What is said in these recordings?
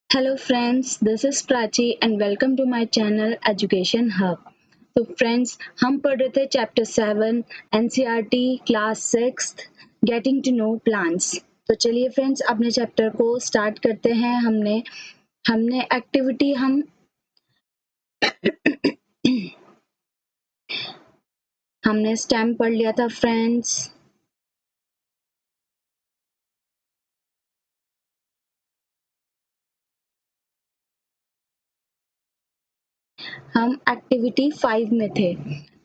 Hello friends, this is Prachi and welcome to my channel Education Hub. तो friends हम पढ़ रहे थे chapter 7 NCERT class 6 getting to know plants. तो चलिए फ्रेंड्स अपने चैप्टर को स्टार्ट करते हैं। हमने हमने एक्टिविटी हमने स्टेम पढ़ लिया था फ्रेंड्स। हम एक्टिविटी 5 में थे।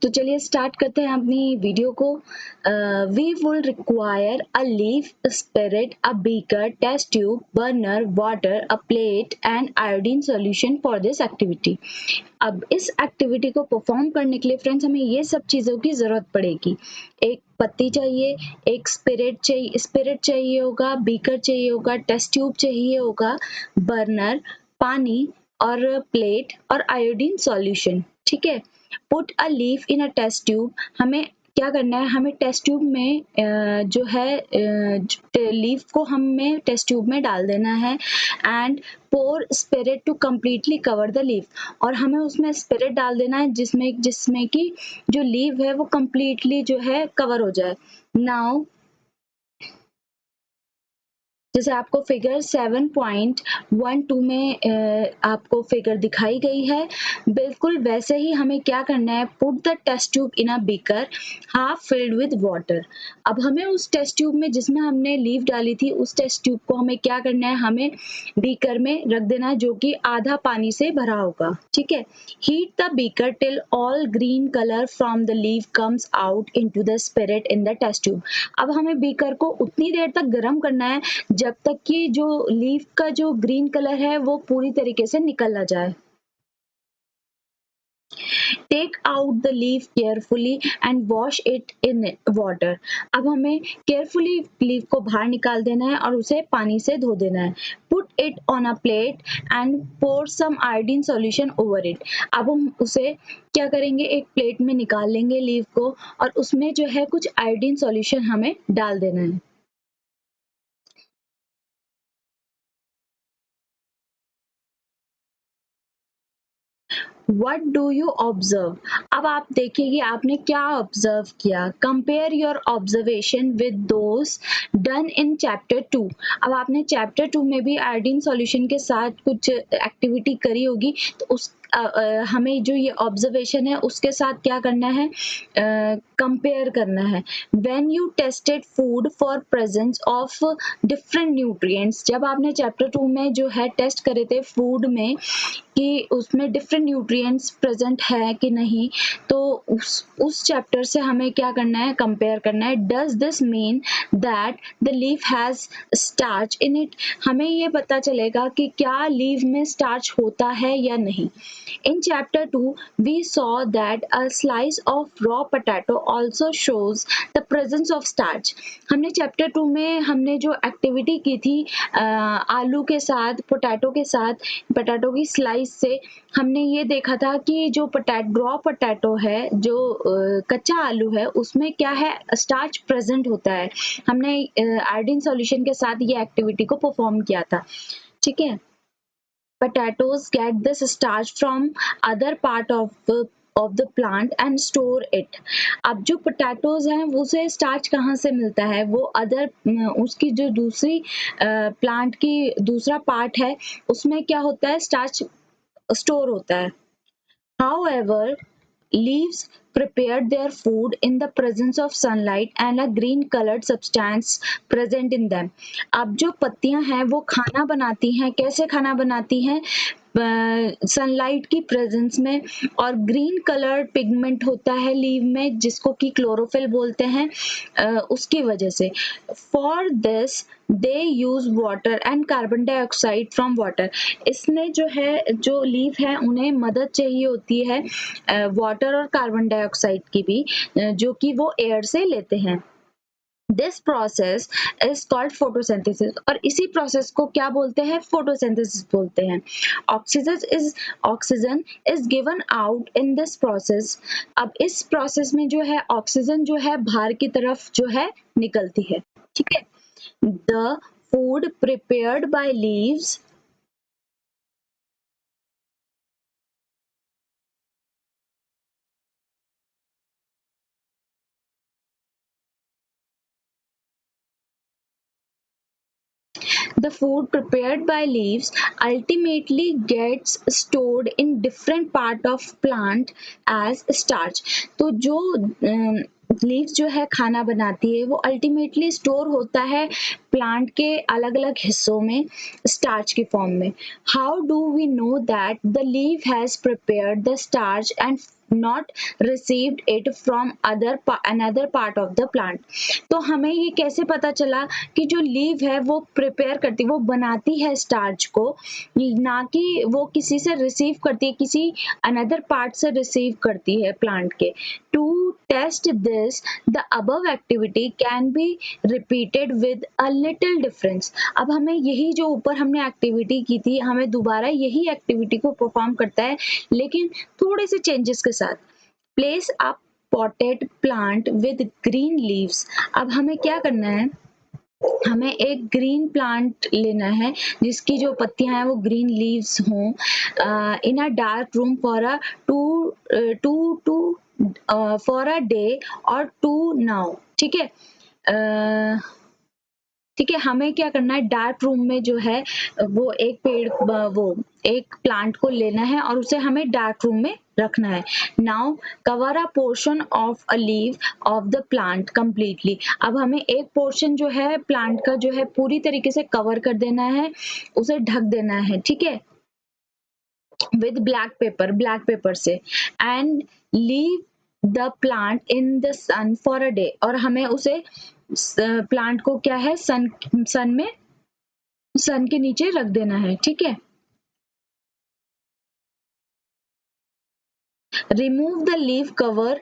तो चलिए स्टार्ट करते हैं अपनी वीडियो को। We will require a leaf, spirit, a beaker, test tube, burner, water, a plate and iodine solution for this activity. अब इस एक्टिविटी को परफॉर्म करने के लिए फ्रेंड्स हमें ये सब चीज़ों की ज़रूरत पड़ेगी। एक पत्ती चाहिए, एक स्पिरिट चाहिए होगा, बीकर चाहिए होगा, टेस्ट ट्यूब चाहिए होगा, बर्नर, पानी और प्लेट और आयोडीन सॉल्यूशन। ठीक है। Put a leaf in a test tube. हमें क्या करना है, हमें टेस्ट ट्यूब में जो है लीफ को हमें टेस्ट ट्यूब में डाल देना है and pour spirit to completely cover the leaf. और हमें उसमें स्पिरिट डाल देना है जिसमें जिसमें कि जो लीफ है वो कम्प्लीटली जो है कवर हो जाए। नाउ जैसे आपको फिगर 7.12 में आपको फिगर दिखाई गई है, बिल्कुल वैसे ही हमें क्या करना है, put the test tube in a beaker half filled with water. अब हमें उस टेस्ट ट्यूब में जिसमें हमने लीफ डाली थी उस टेस्ट ट्यूब को हमें क्या करना है, हमें बीकर में रख देना है जो कि आधा पानी से भरा होगा। ठीक है। Heat the beaker till all green colour from the leaf comes out into the spirit in the test tube. अब हमें बीकर को उतनी देर तक गर्म करना है जब तक कि जो लीफ का जो ग्रीन कलर है वो पूरी तरीके से निकल ना जाए। Take out the leaf carefully and wash it in water. अब हमें केयरफुली लीफ को बाहर निकाल देना है और उसे पानी से धो देना है। Put it on a plate and pour some iodine solution over it. अब हम उसे क्या करेंगे, एक प्लेट में निकाल लेंगे लीफ को और उसमें जो है कुछ आयोडीन सॉल्यूशन हमें डाल देना है। What do you observe. अब आप देखिए कि आपने क्या ऑब्जर्व किया। Compare your observation with those done in chapter 2। अब आपने चैप्टर 2 में भी आयोडीन सॉल्यूशन के साथ कुछ एक्टिविटी करी होगी, तो उस हमें जो ये ऑब्जर्वेशन है उसके साथ क्या करना है, कंपेयर करना है। When you tested food for presence of different nutrients. जब आपने चैप्टर 2 में जो है टेस्ट करे थे फूड में कि उसमें डिफरेंट न्यूट्रिएंट्स प्रेजेंट है कि नहीं, तो उस चैप्टर से हमें क्या करना है, कंपेयर करना है। Does this mean that the leaf has starch in it. हमें ये पता चलेगा कि क्या लीफ में स्टार्च होता है या नहीं। In chapter 2 we saw that a slice of raw potato also shows the presence of starch। हमने चैप्टर 2 में हमने जो एक्टिविटी की थी आलू के साथ, पोटैटो की स्लाइस से हमने ये देखा था कि जो रॉ पोटैटो है, जो कच्चा आलू है, उसमें क्या है, स्टार्च प्रेजेंट होता है। हमने आयोडीन सॉल्यूशन के साथ ये एक्टिविटी को परफॉर्म किया था। ठीक है। Potatoes get this starch from other part of the plant and store it। अब जो पोटैटोज हैं उसे स्टार्च कहाँ से मिलता है, वो अदर उसकी जो दूसरी प्लांट की दूसरा पार्ट है उसमें क्या होता है, स्टार्च स्टोर होता है। However, leaves prepared their food in the presence of sunlight and a green colored substance present in them। अब जो पत्तियां हैं वो खाना बनाती हैं, कैसे खाना बनाती हैं, सनलाइट की प्रेजेंस में, और ग्रीन कलर पिगमेंट होता है लीव में जिसको कि क्लोरोफिल बोलते हैं, उसकी वजह से। For this they use water and carbon dioxide from water. इसमें जो है, जो लीफ है उन्हें मदद चाहिए होती है वाटर और कार्बन डाइऑक्साइड की भी, जो कि वो एयर से लेते हैं। This process is called photosynthesis. और इसी प्रोसेस को क्या बोलते हैं, फोटोसिंथेसिस बोलते हैं। Oxygen is given out in this process. अब इस प्रोसेस में जो है ऑक्सीजन जो है बाहर की तरफ जो है निकलती है। ठीक है। The food prepared by leaves, the food prepared by leaves ultimately gets stored in different part of plant as starch. तो जो लीव्स जो है खाना बनाती है वो अल्टीमेटली स्टोर होता है प्लांट के अलग अलग हिस्सों में स्टार्च की फॉर्म में. How do we know that the leaf has prepared the starch and not received it from another part of the plant. तो हमें ये कैसे पता चला कि जो लीव है वो प्रिपेयर करती, वो बनाती है स्टार्च को, ना कि वो किसी से रिसीव करती है, किसी अनदर पार्ट से रिसीव करती है प्लांट के. To test this the above activity can be repeated with a little difference. अब हमें यही जो ऊपर हमने एक्टिविटी की थी, हमें दोबारा यही एक्टिविटी को परफॉर्म करता है लेकिन थोड़े से चेंजेस के साथ. Place a potted plant with green leaves. अब हमें क्या करना है, हमें एक ग्रीन प्लांट लेना है जिसकी जो पत्तियां हैं वो ग्रीन लीव्स हों, in a dark room for a two two for a day और 2 नाउ. ठीक है. ठीक है, हमें क्या करना है, डार्क रूम में जो है वो एक पेड़, वो एक प्लांट को लेना है और उसे हमें डार्क रूम में रखना है. Now cover a portion of a leave of the plant completely. अब हमें एक पोर्शन जो है प्लांट का जो है पूरी तरीके से कवर कर देना है, उसे ढक देना है. ठीक है, विद ब्लैक पेपर से. And leave the plant in the sun for a day. और हमें उसे प्लांट को क्या है, सन के नीचे रख देना है. ठीक है. remove the leaf cover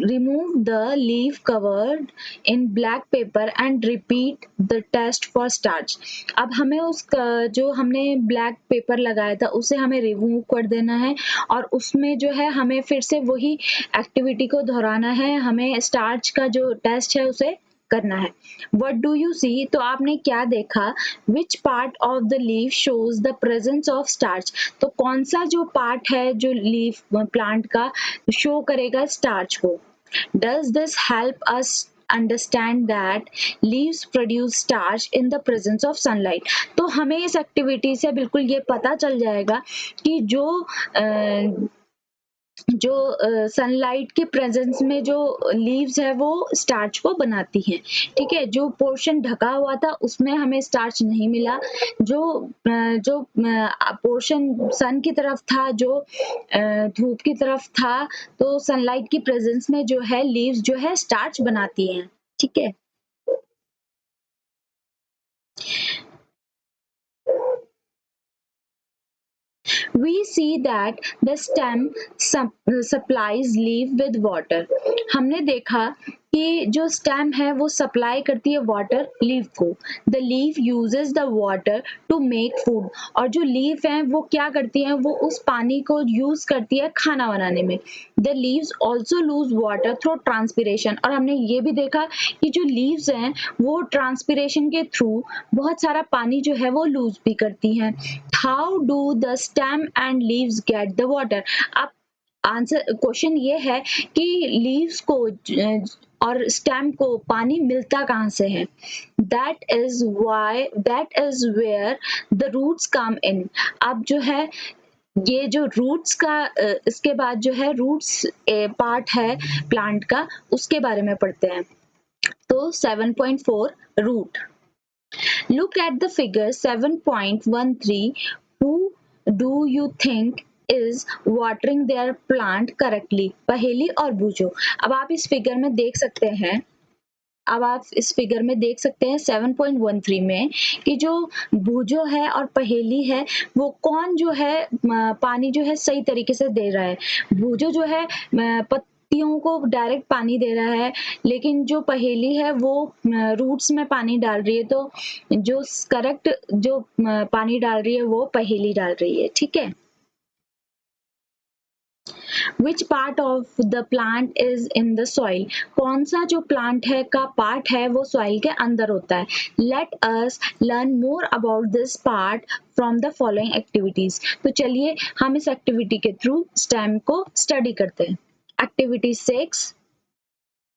remove the leaf covered in black paper and repeat the test for starch. अब हमें उस जो हमने ब्लैक पेपर लगाया था उसे हमें रिमूव कर देना है और उसमें जो है हमें फिर से वही एक्टिविटी को दोहराना है, हमें स्टार्च का जो टेस्ट है उसे करना है. What do you see. तो आपने क्या देखा, which part of the leaf shows the presence of starch. तो कौन सा जो पार्ट है जो लीफ प्लांट का शो करेगा स्टार्च को. Does this help us understand that leaves produce starch in the presence of sunlight. तो हमें इस एक्टिविटी से बिल्कुल ये पता चल जाएगा कि सनलाइट के प्रेजेंस में जो लीव्स है वो स्टार्च को बनाती हैं. ठीक है, जो पोर्शन ढका हुआ था उसमें हमें स्टार्च नहीं मिला, जो पोर्शन सन की तरफ था, जो धूप की तरफ था, तो सनलाइट की प्रेजेंस में जो है लीव्स जो है स्टार्च बनाती हैं. ठीक है. We see that the stem supplies leaf with water. हमने देखा कि जो स्टेम है वो सप्लाई करती है वाटर लीफ को. The leaf uses the water to make food. और जो लीफ है वो क्या करती है, वो उस पानी को यूज करती है खाना बनाने में. The leaves also loose water through transpiration. और हमने ये भी देखा कि जो लीव्स हैं वो ट्रांसपिरेशन के थ्रू बहुत सारा पानी जो है वो लूज भी करती हैं. How do the stem and leaves get the water. अब आंसर क्वेश्चन ये है कि लीव्स को और स्टेम को पानी मिलता कहाँ से है. That is where the roots come in. अब जो है ये जो रूट्स का इसके बाद जो है रूट्स पार्ट है प्लांट का, उसके बारे में पढ़ते हैं. तो 7.4 root. Look at the figure 7.13. Who do you think is watering their plant correctly? पहेली और बूझो. अब आप इस फिगर में देख सकते हैं, अब आप इस फिगर में देख सकते हैं 7.13 में कि जो बूझो है और पहेली है वो कौन जो है पानी जो है सही तरीके से दे रहा है. बूझो जो है पत्तियों को डायरेक्ट पानी दे रहा है, लेकिन जो पहेली है वो रूट्स में पानी डाल रही है. तो जो करेक्ट जो पानी डाल रही है वो पहेली डाल रही है. ठीक है. Which part of the plant is in the soil, कौन सा जो प्लांट है का पार्ट है वो सॉइल के अंदर होता है। Let us learn more about this part from the following activities. तो चलिए हम इस एक्टिविटी के थ्रू स्टेम को स्टडी करते हैं। Activity 6,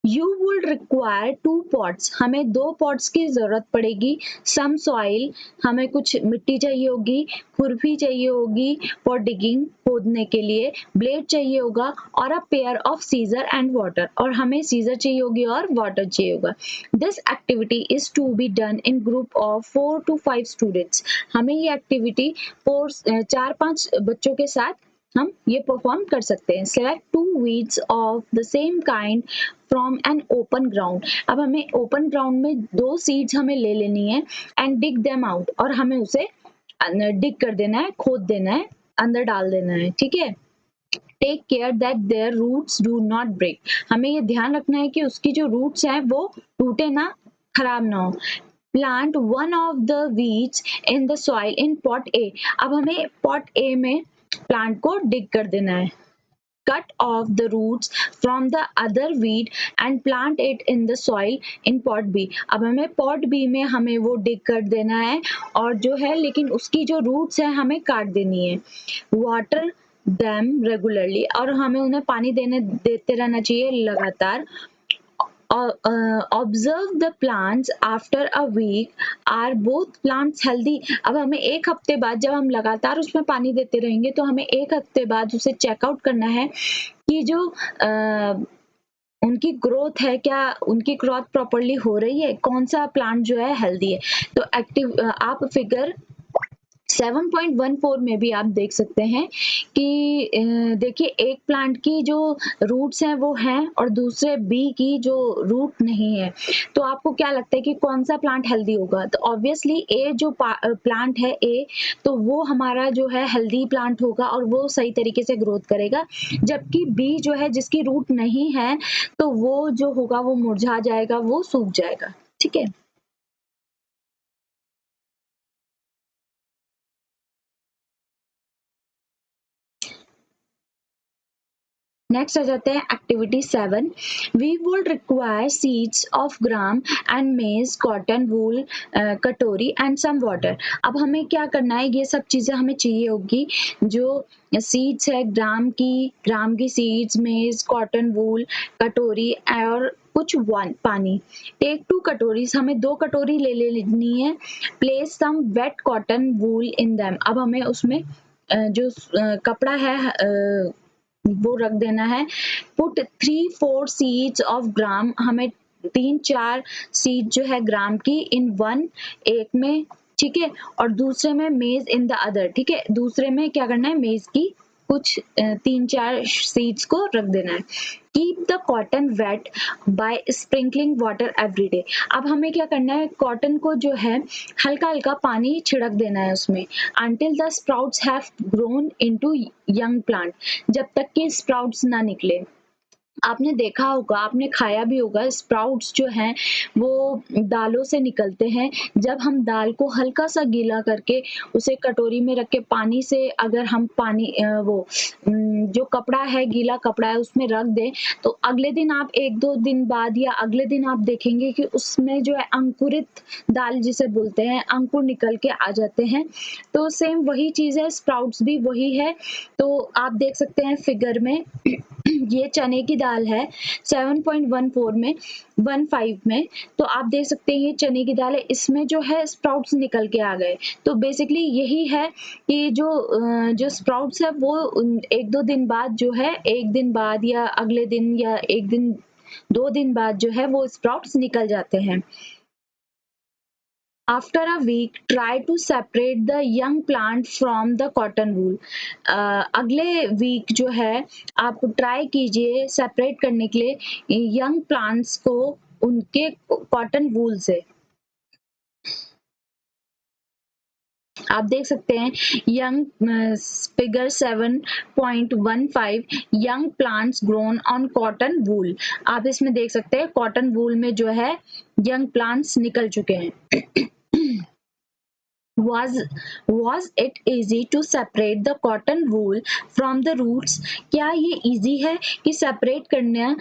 you would require 2 pots, हमें 2 पॉट्स की जरूरत पड़ेगी। सम सॉइल, हमें कुछ मिट्टी चाहिए होगी, खुरपी चाहिए होगी फॉर डिगिंग, खोदने के लिए, ब्लेड चाहिए होगा और a pair of scissor and water, और हमें सीजर चाहिए होगी और वाटर चाहिए होगा। This activity is to be done in group of 4 to 5 students. हमें ये एक्टिविटी 4-5 बच्चों के साथ हम ये परफॉर्म कर सकते हैं। Select 2 weeds of the same kind from N open ground, अब हमें ओपन ग्राउंड में 2 सीड्स हमें ले लेनी है एंड डिग देम आउट, और हमें उसे डिग कर देना है, खोद देना है, अंदर डाल देना है, ठीक है। Take care that their roots do not break, हमें ये ध्यान रखना है कि उसकी जो रूट्स हैं वो टूटे ना, खराब ना हो। Plant one of the weeds in the soil in pot A, अब हमें पॉट ए में प्लांट को डिग कर देना है। Cut off the roots from the other weed and plant it in the soil in pot B, अब हमें pot B में हमें वो डिग कर देना है और जो है लेकिन उसकी जो रूट्स है हमें काट देनी है। वाटर them रेगुलरली, और हमें उन्हें पानी देते रहना चाहिए लगातार। Observe the plants after a week, are both plants healthy, अब हमें एक हफ्ते बाद जब हम लगातार उसमें पानी देते रहेंगे तो हमें एक हफ्ते बाद उसे चेकआउट करना है कि जो उनकी ग्रोथ है, क्या उनकी ग्रोथ प्रॉपरली हो रही है, कौन सा प्लांट जो है हेल्दी है। तो एक्टिव आप फिगर 7.14 में भी आप देख सकते हैं कि देखिए एक प्लांट की जो रूट्स हैं वो हैं और दूसरे बी की जो रूट नहीं है, तो आपको क्या लगता है कि कौन सा प्लांट हेल्दी होगा? तो ऑब्वियसली ए जो प्लांट है ए, तो वो हमारा जो है हेल्दी प्लांट होगा और वो सही तरीके से ग्रोथ करेगा, जबकि बी जो है जिसकी रूट नहीं है तो वो जो होगा वो मुरझा जाएगा, वो सूख जाएगा, ठीक है। नेक्स्ट आ जाते हैं activity 7, we would require seeds of gram and maize, cotton, wool, katori and some water, अब हमें क्या करना है, ये सब चीज़ें हमें चाहिए होगी। जो सीड्स है ग्राम की सीड्स, मेज, कॉटन, वूल, कटोरी और कुछ पानी। टेक 2 कटोरीज, हमें 2 कटोरी ले लेनी है। Place some wet cotton wool in them, अब हमें उसमें जो कपड़ा है वो रख देना है। पुट 3-4 सीड्स ऑफ ग्राम, हमें 3-4 सीड जो है ग्राम की इन वन, एक में, ठीक है, और दूसरे में मेज इन द अदर, ठीक है, दूसरे में क्या करना है, मेज की कुछ 3-4 सीड्स को रख देना है। Keep the cotton weight by sprinkling water every day, अब हमें क्या करना है, कॉटन को जो है हल्का हल्का पानी छिड़क देना है उसमें। until the sprouts have grown into young plant, जब तक कि स्प्राउट्स ना निकले। आपने देखा होगा, आपने खाया भी होगा, स्प्राउट्स जो हैं वो दालों से निकलते हैं। जब हम दाल को हल्का सा गीला करके उसे कटोरी में रख के पानी से अगर हम पानी जो कपड़ा है, गीला कपड़ा है, उसमें रख दें, तो अगले दिन आप 1-2 दिन बाद या अगले दिन आप देखेंगे कि उसमें जो है अंकुरित दाल जिसे बोलते हैं, अंकुर निकल के आ जाते हैं। तो सेम वही चीज़ है, स्प्राउट्स भी वही है। तो आप देख सकते हैं फिगर में ये चने की दाल है 7.14 में 15 में, तो आप देख सकते हैं ये चने की दाल है, इसमें जो है स्प्राउट्स निकल के आ गए। तो बेसिकली यही है कि जो स्प्राउट्स है वो 1-2 दिन बाद जो है, 1 दिन बाद या अगले दिन या 1 दिन 2 दिन बाद जो है वो स्प्राउट्स निकल जाते हैं। After a week try to separate the young plant from the cotton wool, अगले वीक जो है आप ट्राई कीजिए सेपरेट करने के लिए यंग प्लांट्स को उनके कॉटन वूल से। आप देख सकते हैं young figure 7.15 young plants grown on cotton wool, आप इसमें देख सकते हैं कॉटन वूल में जो है यंग प्लांट्स निकल चुके हैं। was was it easy to separate the cotton wool from the roots? क्या ये easy है कि separate करना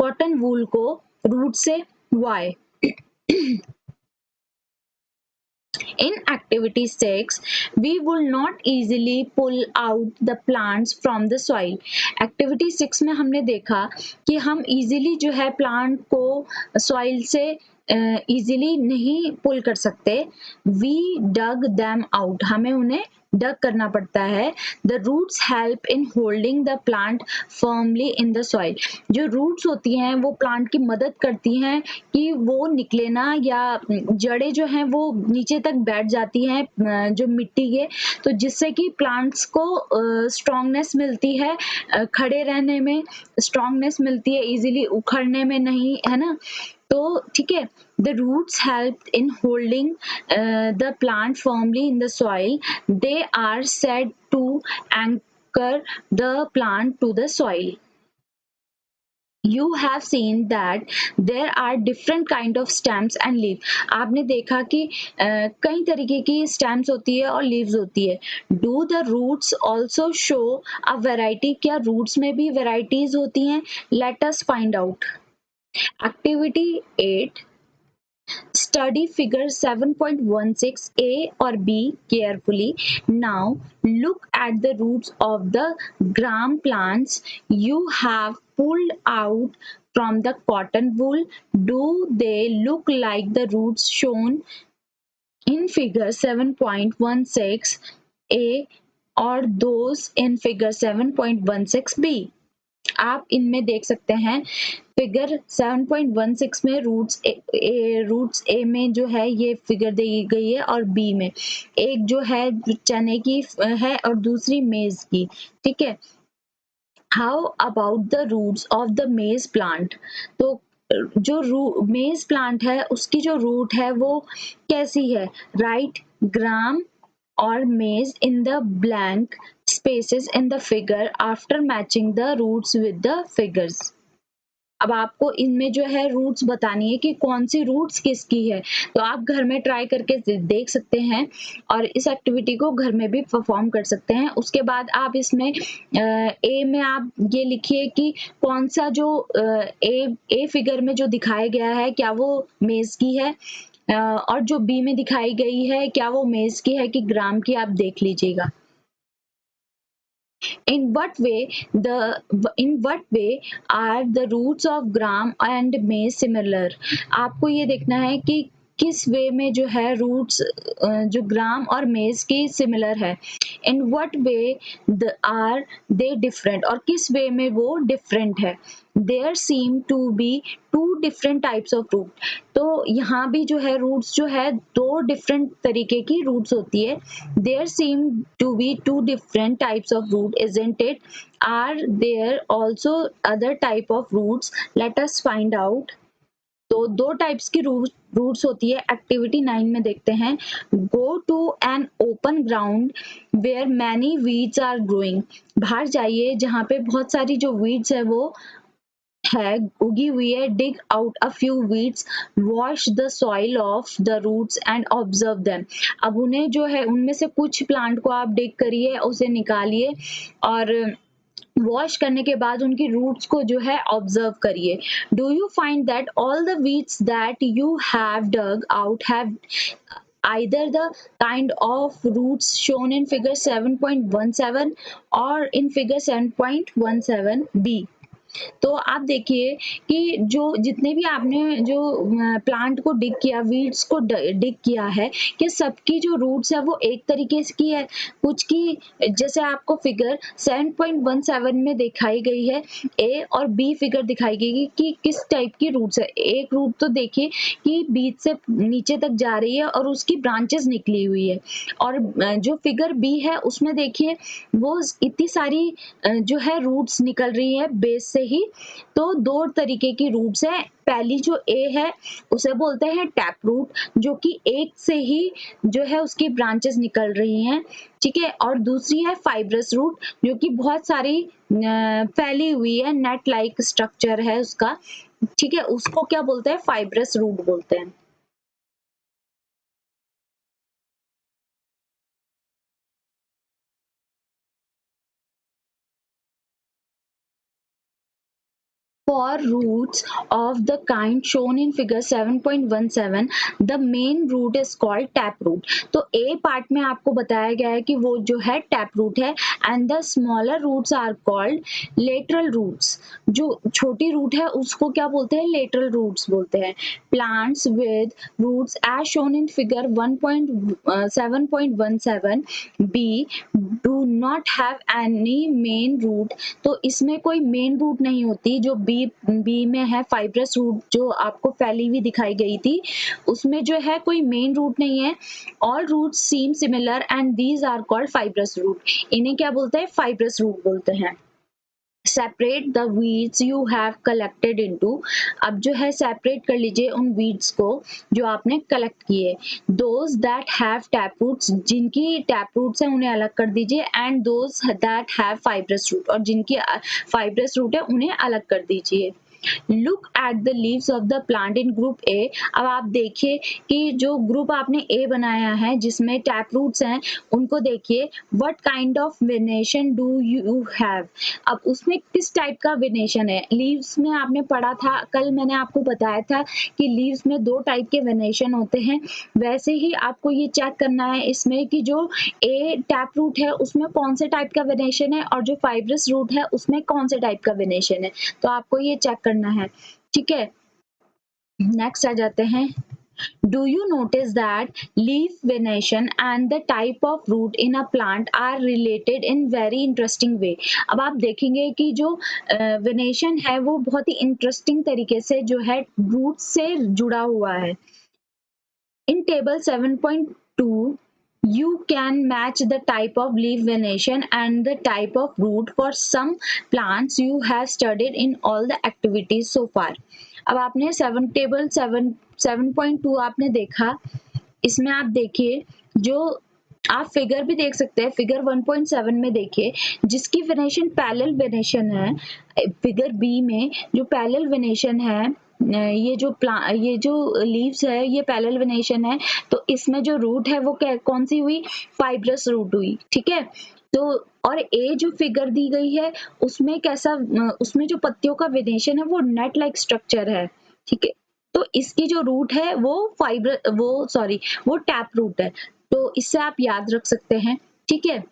cotton wool को root से? Why? In activity 6, we will not easily pull out the plants from the soil. Activity 6 में हमने देखा कि हम easily जो है plant को soil से easily नहीं pull कर सकते. We dug them out. हमें उन्हें डग करना पड़ता है. The roots help in holding the plant firmly in the soil. जो roots होती हैं वो plant की मदद करती हैं कि वो निकले ना, या जड़ें जो हैं वो नीचे तक बैठ जाती हैं जो मिट्टी के, तो जिससे कि plants को स्ट्रॉन्गनेस मिलती है, खड़े रहने में स्ट्रॉन्गनेस मिलती है, इजीली उखड़ने में नहीं, है ना. तो ठीक है, the roots help in holding the plant firmly in the soil. They are said to anchor the plant to the soil. You have seen that there are different kind of stems and leaves. आपने देखा कि कई तरीके की stems होती है और leaves होती है. Do the roots also show a variety? क्या roots में भी varieties होती हैं? Let us find out. Activity 8. Study figure 7.16 A or B carefully. Now look at the roots of the gram plants you have pulled out from the cotton wool. Do they look like the roots shown in figure 7.16 A or those in figure 7.16 B? आप इनमें देख सकते हैं figure 7.16 में roots ए में जो है ये फिगर दी गई है, और बी में एक जो है चने की है और दूसरी मेज की. ठीक है. How about the roots of the maize plant? तो जो मेज प्लांट है उसकी जो रूट है वो कैसी है? Right gram or maize in the blank spaces in the figure after matching the roots with the figures. अब आपको इनमें जो है रूट्स बतानी है कि कौन सी रूट्स किसकी है. तो आप घर में ट्राई करके देख सकते हैं और इस एक्टिविटी को घर में भी परफॉर्म कर सकते हैं. उसके बाद आप इसमें ए में आप ये लिखिए कि कौन सा जो ए फिगर में जो दिखाया गया है क्या वो मेज की है, और जो बी में दिखाई गई है क्या वो मेज की है कि ग्राम की, आप देख लीजिएगा. In what way are the roots of gram and maize similar? आपको ये देखना है कि किस वे में जो है रूट्स जो ग्राम और मेज की सिमिलर है. In what way are they different, और किस वे में वो डिफरेंट है. There seem to be two different types of root. तो यहाँ भी जो है रूट्स जो है दो डिफरेंट तरीके की रूट्स होती है. There seem to be two different types of root, isn't it? Are there also other type of roots? Let us find out. तो दो टाइप्स की रूट्स होती है. एक्टिविटी 9 में देखते हैं. Go to an open ground where many weeds are growing. बाहर जाइए जहाँ पे बहुत सारी जो वीड्स है वो है उगी हुई है. Dig out a few weeds, wash the soil off the roots and observe them. अब उन्हें जो है उनमें से कुछ प्लांट को आप डिग करिए, उसे निकालिए और वॉश करने के बाद उनकी रूट्स को जो है ऑब्जर्व करिए. Do you find that all the weeds that you have dug out have either the kind of roots shown in figure 7.17 or in figure 7.17b? तो आप देखिए कि जो जितने भी आपने जो प्लांट को डिग किया, वीड्स को डिग किया है, कि सबकी जो रूट्स है वो एक तरीके से की है. कुछ की जैसे आपको फिगर 7.17 में दिखाई गई है ए और बी फिगर दिखाई गई कि किस टाइप की रूट्स है. एक रूट तो देखिए कि बीच से नीचे तक जा रही है और उसकी ब्रांचेस निकली हुई है, और जो फिगर बी है उसमें देखिए वो इतनी सारी जो है रूट्स निकल रही है बेस से ही. तो दो तरीके की रूट्स है. पहली जो ए है उसे बोलते हैं टैप रूट, जो कि एक से ही जो है उसकी ब्रांचेस निकल रही हैं. ठीक है. और दूसरी है फाइब्रस रूट, जो कि बहुत सारी फैली हुई है, नेट लाइक स्ट्रक्चर है उसका. ठीक है. उसको क्या बोलते हैं? फाइब्रस रूट बोलते हैं. For roots of the kind shown in figure 7.17, the main root is called taproot. तो A पार्ट में आपको बताया गया है कि वो जो है taproot है, and the smaller roots are called lateral roots. जो छोटी रूट है उसको क्या बोलते हैं? lateral roots बोलते हैं. Plants with roots as shown in figure 1.7.17 B do not have any main root. तो इसमें कोई मेन रूट नहीं होती. जो बी में है फाइब्रस रूट जो आपको फैली हुई दिखाई गई थी, उसमें जो है कोई मेन रूट नहीं है. All roots seem similar and these are called fibrous root. इन्हें क्या बोलते हैं? फाइब्रस रूट बोलते हैं. Separate the weeds you have collected into. अब जो है सेपरेट कर लीजिए उन वीड्स को जो आपने कलेक्ट किए. Those that have tap roots, जिनकी टैप रूट्स हैं उन्हें अलग कर दीजिए. And those that have fibrous root, और जिनकी फाइब्रस रूट है उन्हें अलग कर दीजिए. Look at the leaves of the plant in group A. अब आप देखिए कि जो ग्रुप आपने ए बनाया है जिसमें टैप रूट्स हैं उनको देखिए. What kind of venation do you have. अब उसमें किस टाइप का वेनेशन है? लीव्स में आपने पढ़ा था, कल मैंने आपको बताया था कि लीव्स में दो टाइप के वेनेशन होते हैं. वैसे ही आपको ये चेक करना है इसमें कि जो ए टैप रूट है उसमें कौन से टाइप का वेनेशन है और जो फाइब्रस रूट है उसमें कौन से टाइप का वेनेशन है. तो आपको ये चेक करना है. ठीक है, नेक्स्ट आ जाते हैं. Do you notice that leaf venation and the type of root in a plant are related in very interesting way. अब आप देखेंगे कि जो वेनेशन है वो बहुत ही इंटरेस्टिंग तरीके से जो है रूट से जुड़ा हुआ है. In table 7.2, you can match the type of leaf venation and the type of root for some plants you have studied in all the activities so far. अब आपने टेबल 7.2 आपने देखा. इसमें आप देखिए जो आप फिगर भी देख सकते हैं. फिगर 1.7 में देखिए जिसकी वेनेशन पैरेलल वेनेशन है. फिगर बी में जो पैरेलल वेनेशन है, ये जो लीव्स है ये पैरेलल वेनेशन है. तो इसमें जो रूट है वो कौन सी हुई? फाइब्रस रूट हुई. ठीक है, तो और ए जो फिगर दी गई है उसमें कैसा, उसमें जो पत्तियों का वेनेशन है वो नेट लाइक स्ट्रक्चर है. ठीक है, तो इसकी जो रूट है वो टैप रूट है. तो इससे आप याद रख सकते हैं. ठीक है,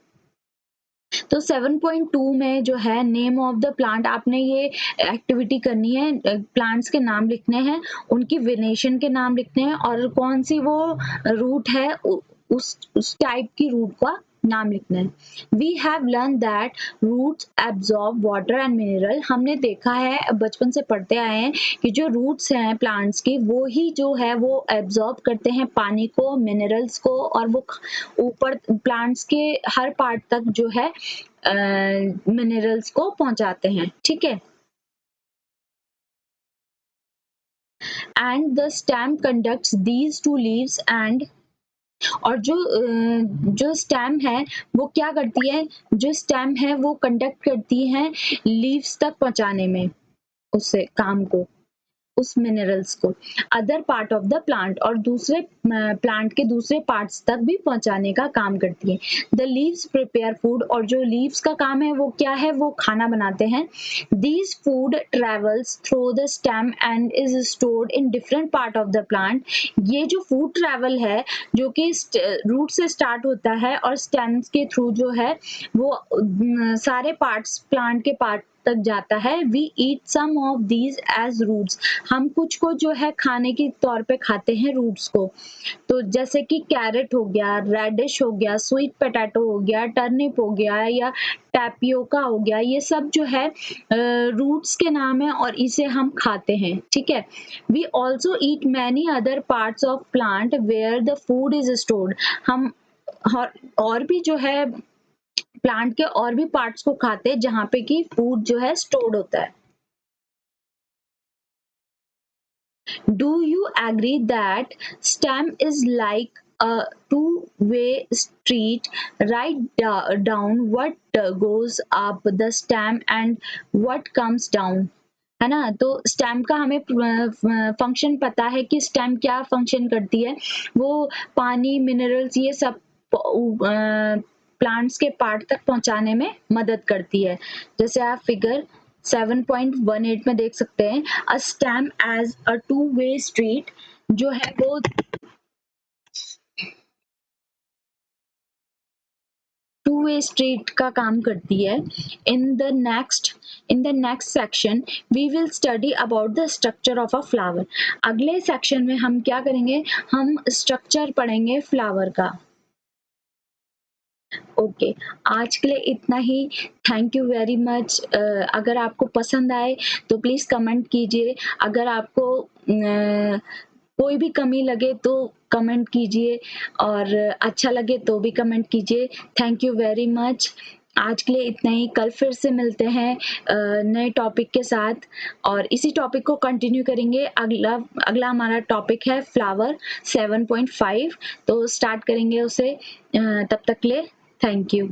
तो 7.2 में जो है नेम ऑफ द प्लांट आपने ये एक्टिविटी करनी है. प्लांट्स के नाम लिखने हैं, उनकी वेनेशन के नाम लिखने हैं और कौन सी वो रूट है उस टाइप की रूट का नाम लिखना है. We have learn that roots absorb water and mineral. हमने देखा है, बचपन से पढ़ते आए हैं कि जो रूट्स हैं प्लांट्स की वो ही जो है वो एब्जॉर्ब करते हैं पानी को, मिनरल्स को, और वो ऊपर प्लांट्स के हर पार्ट तक जो है मिनरल्स को पहुंचाते हैं. ठीक है, and the stem conducts these two leaves and. और जो स्टेम है वो क्या करती है? जो स्टेम है वो कंडक्ट करती है लीव्स तक पहुंचाने में उससे काम को, उस मिनरल्स को other part of the plant, और दूसरे प्लांट के दूसरे पार्ट्स तक भी पहुंचाने का काम करती है. The leaves prepare food. और जो लीव्स का काम है वो क्या है? वो खाना बनाते हैं. These food travels through the stem and is stored in different part of the plant. ये जो फूड ट्रेवल है जो कि रूट से स्टार्ट होता है और स्टेम्स के थ्रू जो है वो सारे पार्ट्स, प्लांट के पार्ट तक जाता है. We eat some of these as roots. हम कुछ को जो है खाने के तौर पे खाते हैं रूट्स को. तो जैसे कि कैरेट हो गया, रेडिश हो गया, स्वीट पोटैटो हो गया, टर्निप हो गया या टैपियोका हो गया, ये सब जो है रूट्स के नाम है और इसे हम खाते हैं. ठीक है, we also eat many other parts of plant where the food is stored. हम और भी जो है प्लांट के और भी पार्ट्स को खाते हैं जहाँ पे कि फूड जो है स्टोर्ड होता है. Do you agree that STEM is like a two-way street? Write down what goes up the STEM and what comes down. है ना? तो स्टेम का हमें फंक्शन पता है कि स्टेम क्या फंक्शन करती है. वो पानी, मिनरल्स, ये सब प्लांट्स के पार्ट तक पहुंचाने में मदद करती है. जैसे आप फिगर 7.18 में देख सकते हैं a stem as a two way street जो है वो टू वे स्ट्रीट का काम करती है। In the next section we will study about the structure of a flower. अगले सेक्शन में हम क्या करेंगे, हम स्ट्रक्चर पढ़ेंगे फ्लावर का। ओके आज के लिए इतना ही। Thank you very much. अगर आपको पसंद आए तो प्लीज़ कमेंट कीजिए। अगर आपको कोई भी कमी लगे तो कमेंट कीजिए और अच्छा लगे तो भी कमेंट कीजिए। Thank you very much. आज के लिए इतना ही। कल फिर से मिलते हैं नए टॉपिक के साथ और इसी टॉपिक को कंटिन्यू करेंगे। अगला अगला हमारा टॉपिक है फ्लावर 7.5, तो स्टार्ट करेंगे उसे। तब तक के लिए थैंक यू।